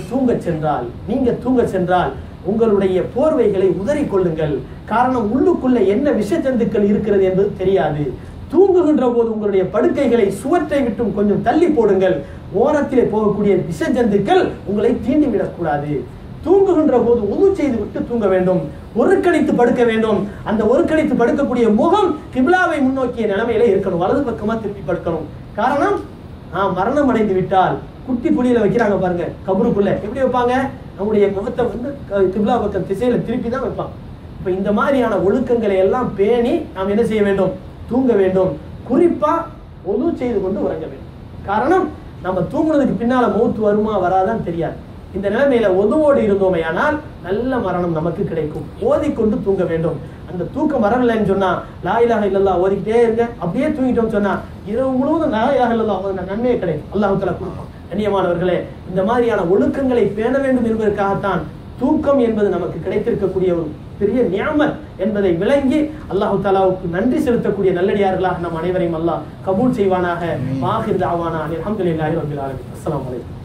தூங்க சென்றால் உங்களுடைய போர்வைகளை உதறி கொள்ளுங்கள். காரணம், உள்ளுக்குள்ள என்ன விஷஜந்துக்கள் இருக்கிறது என்பது தெரியாது. தூங்குகின்ற போது உங்களுடைய படுக்கைகளை சுவற்றை விட்டும் கொஞ்சம் தள்ளி போடுங்கள். ஓரத்திலே போகக்கூடிய விஷஜந்துக்கள் உங்களை தீண்டி விடக்கூடாது. தூங்குகின்ற போது உது செய்து விட்டு தூங்க வேண்டும். ஒருக்கணித்து படுக்க வேண்டும். அந்த ஒருக்கணித்து படுக்கக்கூடிய முகம் கிப்லாவை முன்னோக்கிய நிலைமையில இருக்கணும், வலது பக்கமா திருப்பி படுக்கணும். காரணம், மரணம் அடைந்து விட்டால் குட்டி புலியில வைக்கிறாங்க பாருங்க, கபருக்குள்ள எப்படி வைப்பாங்க? நம்முடைய முகத்தை வந்து கிப்லா பக்கம் திசையில திருப்பி தான் வைப்பாங்க. இப்ப இந்த மாதிரியான ஒழுக்கங்களை எல்லாம் பேணி நாம் என்ன செய்ய வேண்டும்? தூங்க வேண்டும். குறிப்பா ஒது செய்து கொண்டு உறங்க வேண்டும். காரணம், நம்ம தூங்குனதுக்கு பின்னால மௌத்து வருமா வராதான் தெரியாது. இந்த நிலைமையில ஒதுவோடு இருந்தோமே ஆனால் நல்ல மரணம் நமக்கு கிடைக்கும். ஓதிக்கொண்டு தூங்க வேண்டும். அந்த தூக்கம் வரவில்லைன்னு சொன்னா லா இலாஹ இல்லல்லாஹ் ஓதிக்கிட்டே இருங்க, அப்படியே தூங்கிட்டோம்னு சொன்னா இரவு முழுவதும் லா இலாஹ இல்லல்லாஹ் நன்மையே கிடைக்கும், அல்லாஹ் தஆலா கொடுப்பான். கண்ணியமானவர்களே, இந்த மாதிரியான ஒழுக்கங்களை பேண வேண்டும் என்பதற்காகத்தான் தூக்கம் என்பது நமக்கு கிடைத்திருக்கக்கூடிய ஒரு பெரிய நியாமத் என்பதை விளங்கி அல்லாஹ் தஆலாவுக்கு நன்றி செலுத்தக்கூடிய நல்லடியார்களாக நம் அனைவரையும் அல்லாஹ் கபூல் செய்வானாக. ஆகிர் தஅவானா அல்ஹம்துலில்லாஹி ரப்பில் ஆலமீன். அஸ்ஸலாமு அலைக்கும்.